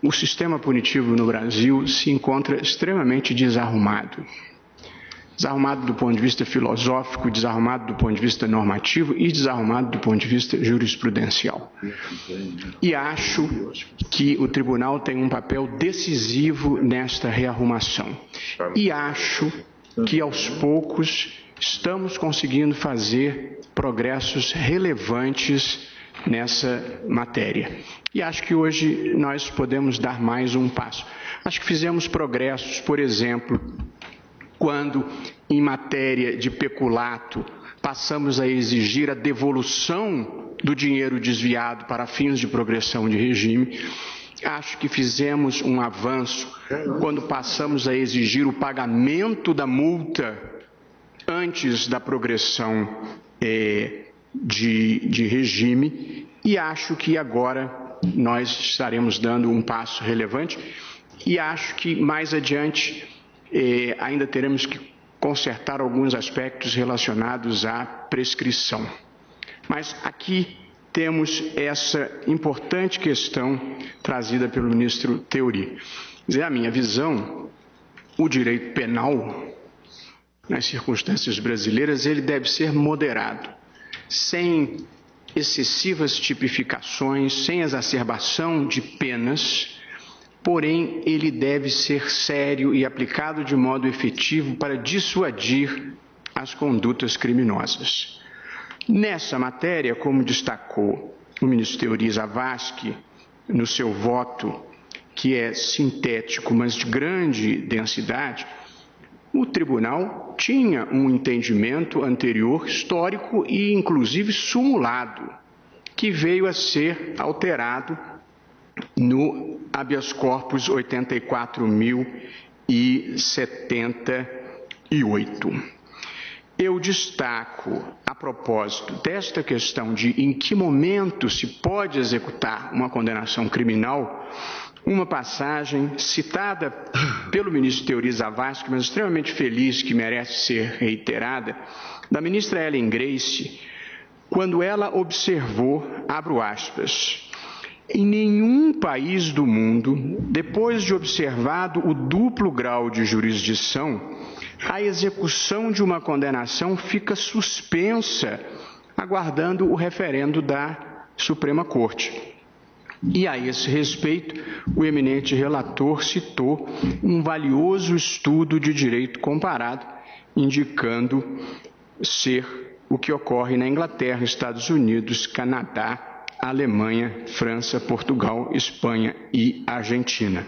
o sistema punitivo no Brasil se encontra extremamente desarrumado. Desarrumado do ponto de vista filosófico, desarrumado do ponto de vista normativo e desarrumado do ponto de vista jurisprudencial. E acho que o tribunal tem um papel decisivo nesta rearrumação. E acho que, aos poucos, estamos conseguindo fazer progressos relevantes nessa matéria. E acho que hoje nós podemos dar mais um passo. Acho que fizemos progressos, por exemplo, quando, em matéria de peculato, passamos a exigir a devolução do dinheiro desviado para fins de progressão de regime. Acho que fizemos um avanço quando passamos a exigir o pagamento da multa antes da progressão de regime, e acho que agora nós estaremos dando um passo relevante e acho que mais adiante ainda teremos que consertar alguns aspectos relacionados à prescrição. Mas aqui temos essa importante questão trazida pelo ministro Theory. A minha visão, o direito penal, nas circunstâncias brasileiras, ele deve ser moderado, sem excessivas tipificações, sem exacerbação de penas, porém ele deve ser sério e aplicado de modo efetivo para dissuadir as condutas criminosas. Nessa matéria, como destacou o ministro Theory Zavascki no seu voto, que é sintético, mas de grande densidade, o tribunal tinha um entendimento anterior, histórico e inclusive sumulado, que veio a ser alterado no habeas corpus 84.078. Eu destaco, a propósito desta questão de em que momento se pode executar uma condenação criminal, uma passagem citada pelo ministro Theory Zavascki, mas extremamente feliz, que merece ser reiterada, da ministra Ellen Grace, quando ela observou, abro aspas, em nenhum país do mundo, depois de observado o duplo grau de jurisdição, a execução de uma condenação fica suspensa, aguardando o referendo da Suprema Corte. E a esse respeito, o eminente relator citou um valioso estudo de direito comparado, indicando ser o que ocorre na Inglaterra, Estados Unidos, Canadá, Alemanha, França, Portugal, Espanha e Argentina.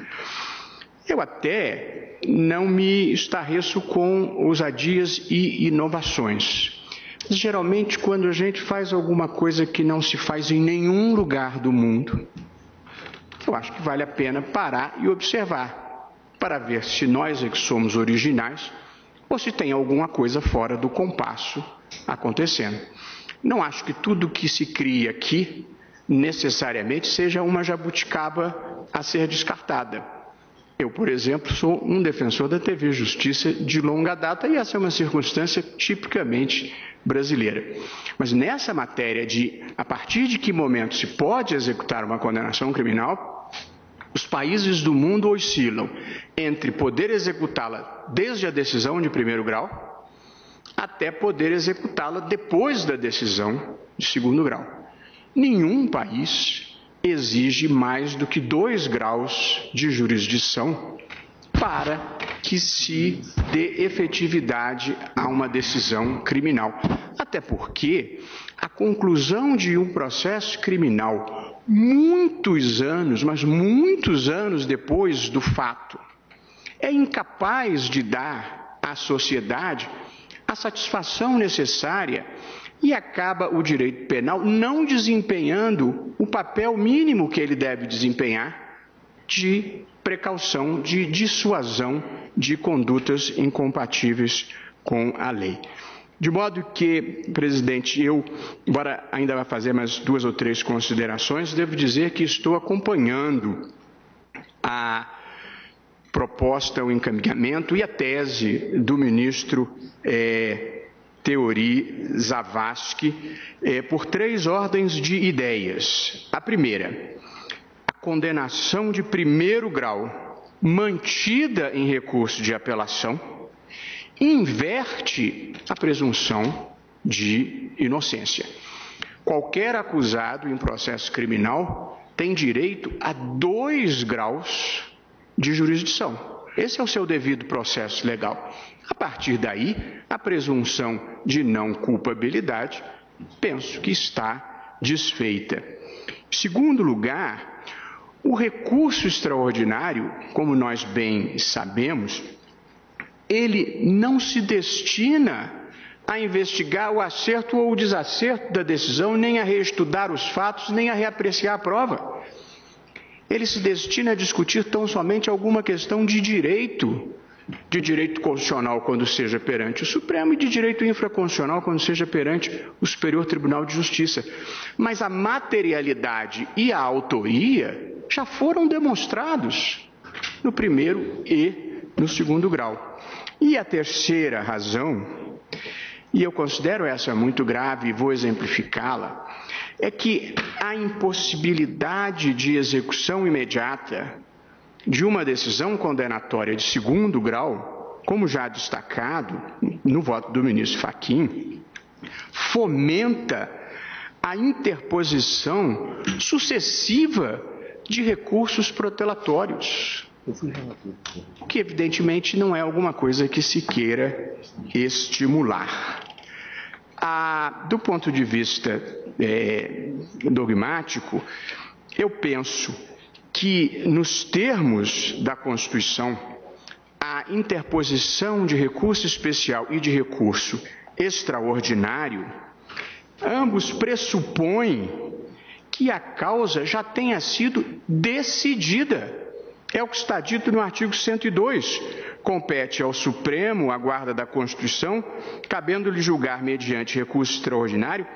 Eu até não me estarreço com ousadias e inovações. Mas, geralmente, quando a gente faz alguma coisa que não se faz em nenhum lugar do mundo, eu acho que vale a pena parar e observar, para ver se nós é que somos originais ou se tem alguma coisa fora do compasso acontecendo. Não acho que tudo que se cria aqui necessariamente seja uma jabuticaba a ser descartada. Eu, por exemplo, sou um defensor da TV Justiça de longa data e essa é uma circunstância tipicamente brasileira. Mas nessa matéria de a partir de que momento se pode executar uma condenação criminal, os países do mundo oscilam entre poder executá-la desde a decisão de primeiro grau até poder executá-la depois da decisão de segundo grau. Nenhum país exige mais do que 2 graus de jurisdição para que se dê efetividade a uma decisão criminal. Até porque a conclusão de um processo criminal muitos anos, mas muitos anos depois do fato, é incapaz de dar à sociedade a satisfação necessária e acaba o direito penal não desempenhando o papel mínimo que ele deve desempenhar de precaução, de dissuasão de condutas incompatíveis com a lei. De modo que, presidente, eu, embora ainda vá fazer mais 2 ou 3 considerações, devo dizer que estou acompanhando a proposta, o encaminhamento e a tese do ministro Theory Zavascki por 3 ordens de ideias. A primeira, a condenação de primeiro grau, mantida em recurso de apelação, inverte a presunção de inocência. Qualquer acusado em processo criminal tem direito a 2 graus de jurisdição. Esse é o seu devido processo legal. A partir daí, a presunção de não culpabilidade, penso que está desfeita. Em segundo lugar, o recurso extraordinário, como nós bem sabemos, ele não se destina a investigar o acerto ou o desacerto da decisão, nem a reestudar os fatos, nem a reapreciar a prova. Ele se destina a discutir tão somente alguma questão de direito constitucional quando seja perante o Supremo e de direito infraconstitucional quando seja perante o Superior Tribunal de Justiça. Mas a materialidade e a autoria já foram demonstrados no primeiro e no segundo grau. E a terceira razão, e eu considero essa muito grave e vou exemplificá-la, é que a impossibilidade de execução imediata de uma decisão condenatória de segundo grau, como já destacado no voto do ministro Fachin, fomenta a interposição sucessiva de recursos protelatórios, o que evidentemente não é alguma coisa que se queira estimular. Do ponto de vista dogmático, eu penso que, nos termos da Constituição, a interposição de recurso especial e de recurso extraordinário, ambos pressupõem que a causa já tenha sido decidida. É o que está dito no artigo 102. Compete ao Supremo, à guarda da Constituição, cabendo-lhe julgar mediante recurso extraordinário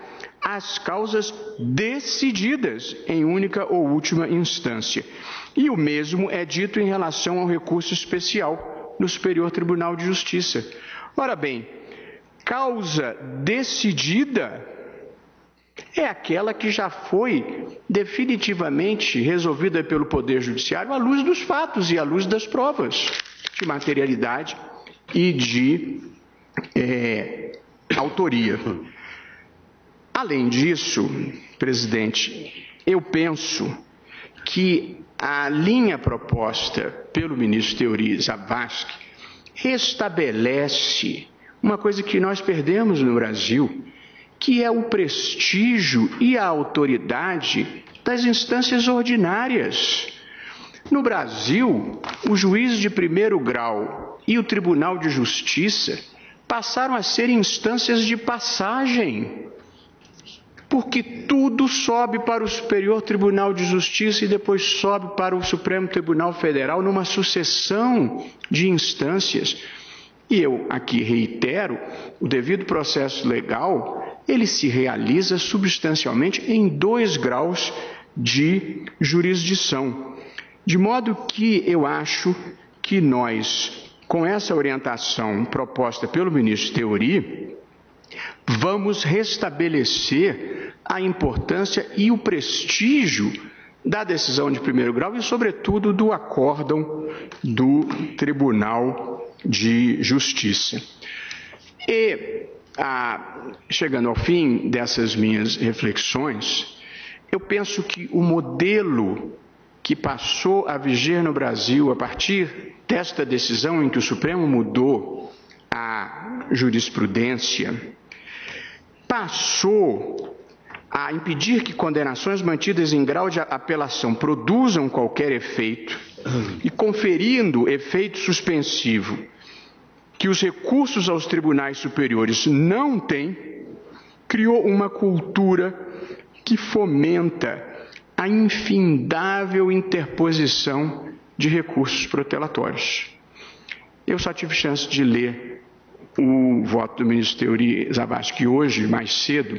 as causas decididas em única ou última instância. E o mesmo é dito em relação ao recurso especial no Superior Tribunal de Justiça. Ora bem, causa decidida é aquela que já foi definitivamente resolvida pelo Poder Judiciário à luz dos fatos e à luz das provas de materialidade e de autoria. Além disso, presidente, eu penso que a linha proposta pelo ministro Teori Zavascki restabelece uma coisa que nós perdemos no Brasil, que é o prestígio e a autoridade das instâncias ordinárias. No Brasil, o juiz de primeiro grau e o Tribunal de Justiça passaram a ser instâncias de passagem, porque tudo sobe para o Superior Tribunal de Justiça e depois sobe para o Supremo Tribunal Federal numa sucessão de instâncias. E eu aqui reitero, o devido processo legal, ele se realiza substancialmente em 2 graus de jurisdição. De modo que eu acho que nós, com essa orientação proposta pelo ministro Teori, vamos restabelecer a importância e o prestígio da decisão de primeiro grau e, sobretudo, do acórdão do Tribunal de Justiça. E, chegando ao fim dessas minhas reflexões, eu penso que o modelo que passou a viger no Brasil a partir desta decisão em que o Supremo mudou a jurisprudência, passou a impedir que condenações mantidas em grau de apelação produzam qualquer efeito e conferindo efeito suspensivo que os recursos aos tribunais superiores não têm, criou uma cultura que fomenta a infindável interposição de recursos protelatórios. Eu só tive chance de ler o voto do ministro Teori Zavascki hoje, mais cedo,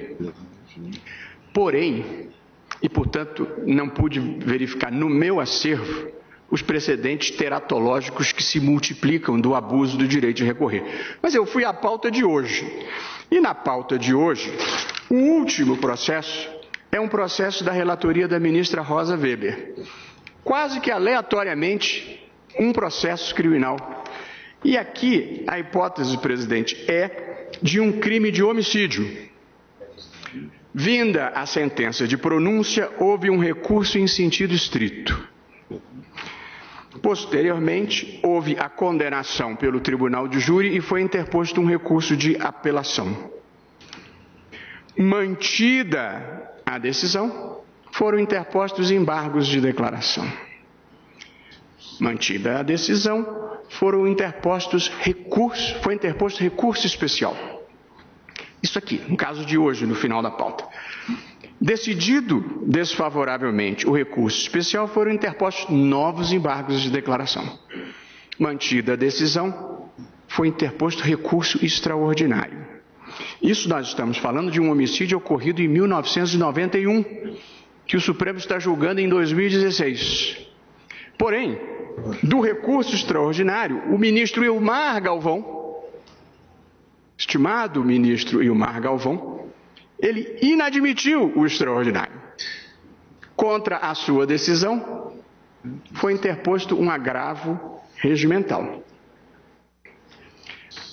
porém, e portanto não pude verificar no meu acervo os precedentes teratológicos que se multiplicam do abuso do direito de recorrer. Mas eu fui à pauta de hoje, e na pauta de hoje, o último processo é um processo da relatoria da ministra Rosa Weber, quase que aleatoriamente, um processo criminal. E aqui a hipótese, presidente, é de um crime de homicídio. Vinda a sentença de pronúncia, houve um recurso em sentido estrito. Posteriormente, houve a condenação pelo tribunal de júri e foi interposto um recurso de apelação. Mantida a decisão, foram interpostos embargos de declaração. Mantida a decisão, foram interpostos foi interposto recurso especial. Isso aqui, no caso de hoje, no final da pauta. Decidido desfavoravelmente o recurso especial, foram interpostos novos embargos de declaração. Mantida a decisão, foi interposto recurso extraordinário. Isso nós estamos falando de um homicídio ocorrido em 1991, que o Supremo está julgando em 2016. Porém, do recurso extraordinário, o ministro Ilmar Galvão, estimado ministro Ilmar Galvão, ele inadmitiu o extraordinário. Contra a sua decisão, foi interposto um agravo regimental.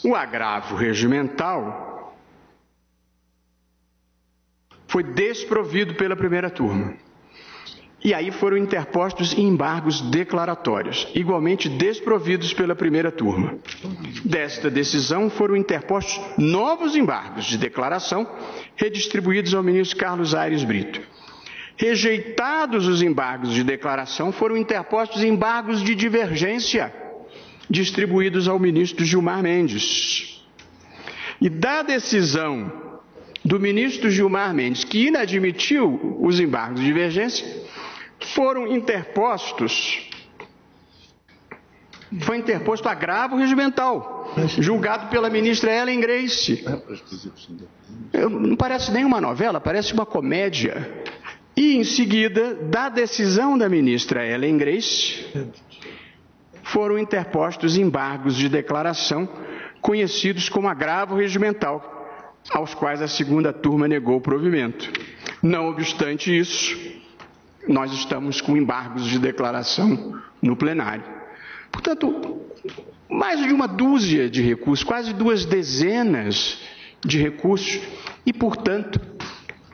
O agravo regimental foi desprovido pela primeira turma. E aí foram interpostos embargos declaratórios, igualmente desprovidos pela primeira turma. Desta decisão foram interpostos novos embargos de declaração, redistribuídos ao ministro Carlos Aires Brito. Rejeitados os embargos de declaração, foram interpostos embargos de divergência, distribuídos ao ministro Gilmar Mendes. E da decisão do ministro Gilmar Mendes, que inadmitiu os embargos de divergência, foi interposto agravo regimental, julgado pela ministra Ellen Grace. Não parece nem uma novela, parece uma comédia. E, em seguida, da decisão da ministra Ellen Grace, foram interpostos embargos de declaração, conhecidos como agravo regimental, aos quais a segunda turma negou o provimento. Não obstante isso, nós estamos com embargos de declaração no plenário. Portanto, mais de uma dúzia de recursos, quase 2 dezenas de recursos, e, portanto,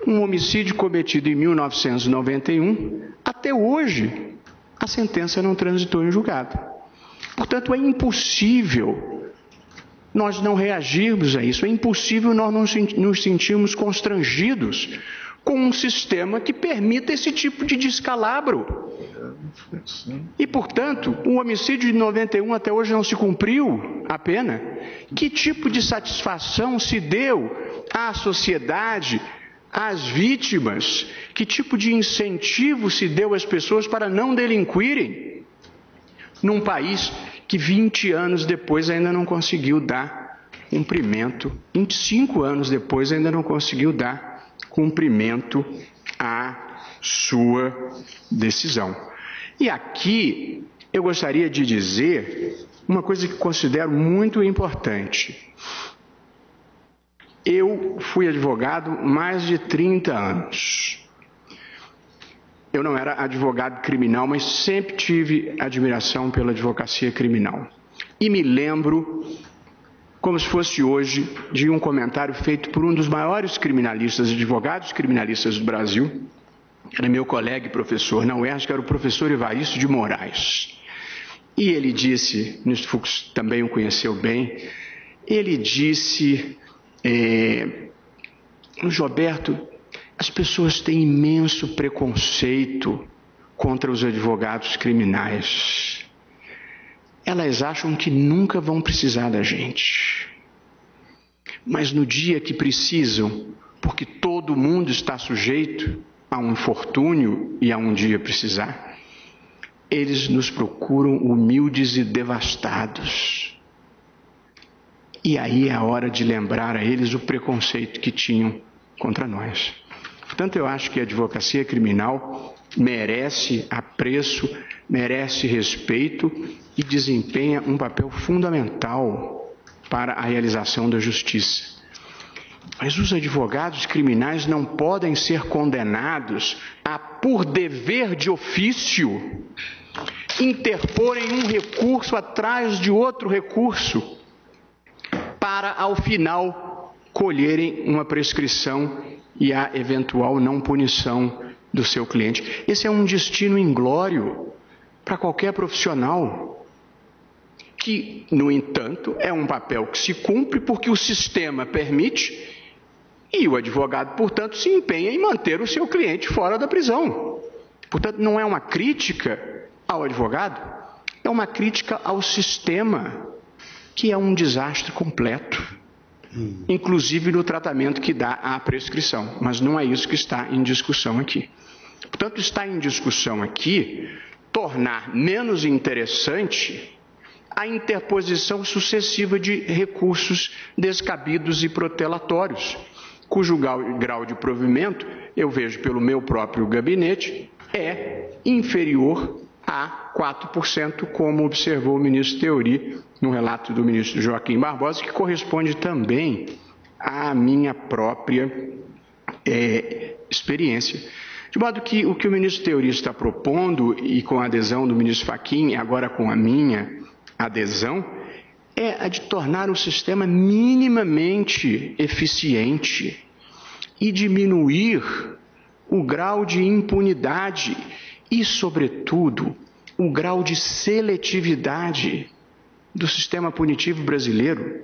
um homicídio cometido em 1991, até hoje, a sentença não transitou em julgado. Portanto, é impossível nós não reagirmos a isso, é impossível nós não nos sentirmos constrangidos com um sistema que permita esse tipo de descalabro. E, portanto, o homicídio de 91 até hoje não se cumpriu a pena. Que tipo de satisfação se deu à sociedade, às vítimas? Que tipo de incentivo se deu às pessoas para não delinquirem? Num país que 20 anos depois ainda não conseguiu dar cumprimento, 25 anos depois ainda não conseguiu dar cumprimento à sua decisão. E aqui eu gostaria de dizer uma coisa que considero muito importante. Eu fui advogado mais de 30 anos. Eu não era advogado criminal, mas sempre tive admiração pela advocacia criminal. E me lembro, como se fosse hoje, de um comentário feito por um dos maiores criminalistas, advogados criminalistas do Brasil, era meu colega e professor na UERJ, que era o professor Evaristo de Moraes. E ele disse, o ministro Fux também o conheceu bem, ele disse, Gilberto, as pessoas têm imenso preconceito contra os advogados criminais. Elas acham que nunca vão precisar da gente. Mas no dia que precisam, porque todo mundo está sujeito a um infortúnio e a um dia precisar, eles nos procuram humildes e devastados. E aí é a hora de lembrar a eles o preconceito que tinham contra nós. Portanto, eu acho que a advocacia criminal merece apreço, merece respeito e desempenha um papel fundamental para a realização da justiça. Mas os advogados criminais não podem ser condenados a, por dever de ofício, interporem um recurso atrás de outro recurso para, ao final, colherem uma prescrição e a eventual não punição do seu cliente. Esse é um destino inglório para qualquer profissional, que, no entanto, é um papel que se cumpre porque o sistema permite e o advogado, portanto, se empenha em manter o seu cliente fora da prisão. Portanto, não é uma crítica ao advogado, é uma crítica ao sistema, que é um desastre completo, inclusive no tratamento que dá à prescrição. Mas não é isso que está em discussão aqui. Portanto, está em discussão aqui tornar menos interessante a interposição sucessiva de recursos descabidos e protelatórios, cujo grau de provimento, eu vejo pelo meu próprio gabinete, é inferior a 4%, como observou o ministro Theory no relato do ministro Joaquim Barbosa, que corresponde também à minha própria experiência. De modo que o que o ministro Theory está propondo, e com a adesão do ministro Fachin, e agora com a minha adesão, é a de tornar o sistema minimamente eficiente e diminuir o grau de impunidade e, sobretudo, o grau de seletividade do sistema punitivo brasileiro.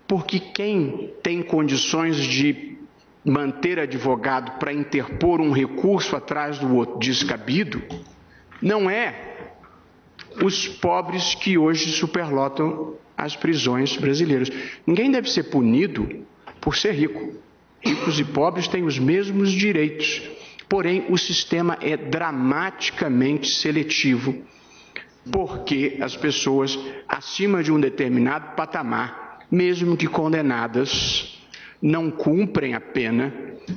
Porque quem tem condições de manter advogado para interpor um recurso atrás do outro descabido não é os pobres que hoje superlotam as prisões brasileiras. Ninguém deve ser punido por ser rico. Ricos e pobres têm os mesmos direitos. Porém, o sistema é dramaticamente seletivo, porque as pessoas acima de um determinado patamar, mesmo que condenadas, não cumprem a pena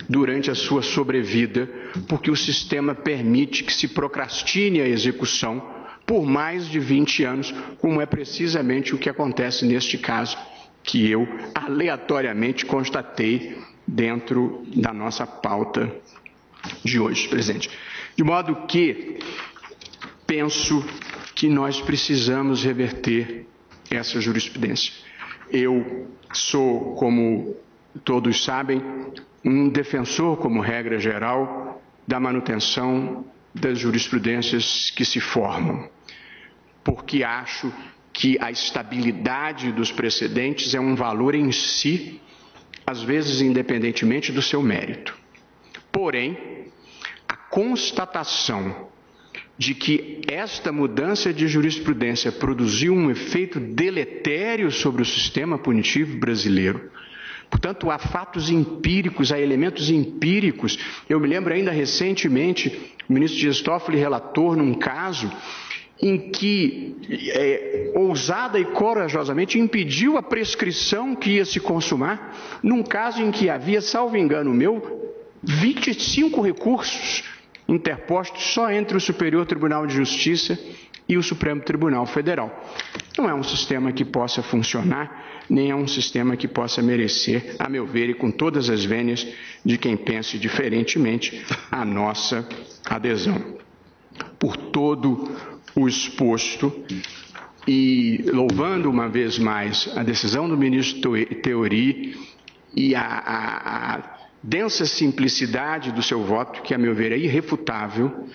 durante a sua sobrevida, porque o sistema permite que se procrastine a execução por mais de 20 anos, como é precisamente o que acontece neste caso, que eu aleatoriamente constatei dentro da nossa pauta de hoje, presidente. De modo que penso que nós precisamos reverter essa jurisprudência. Eu sou, como todos sabem, um defensor, como regra geral, da manutenção das jurisprudências que se formam, porque acho que a estabilidade dos precedentes é um valor em si, às vezes independentemente do seu mérito. Porém, a constatação de que esta mudança de jurisprudência produziu um efeito deletério sobre o sistema punitivo brasileiro. Portanto, há fatos empíricos, há elementos empíricos. Eu me lembro ainda recentemente, o ministro Dias Toffoli relatou num caso em que, ousada e corajosamente, impediu a prescrição que ia se consumar, num caso em que havia, salvo engano meu, 25 recursos interpostos só entre o Superior Tribunal de Justiça e o Supremo Tribunal Federal. Não é um sistema que possa funcionar, nem é um sistema que possa merecer, a meu ver, e com todas as vênias de quem pense diferentemente, a nossa adesão. Por todo o exposto, e louvando uma vez mais a decisão do ministro Theory e a densa simplicidade do seu voto, que a meu ver é irrefutável,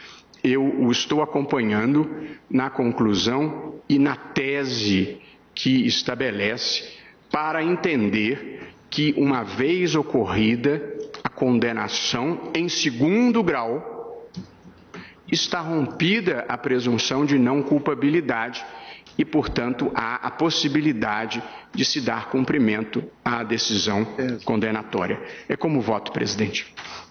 eu o estou acompanhando na conclusão e na tese que estabelece para entender que, uma vez ocorrida a condenação em segundo grau, está rompida a presunção de não culpabilidade e, portanto, há a possibilidade de se dar cumprimento à decisão condenatória. É como voto, presidente.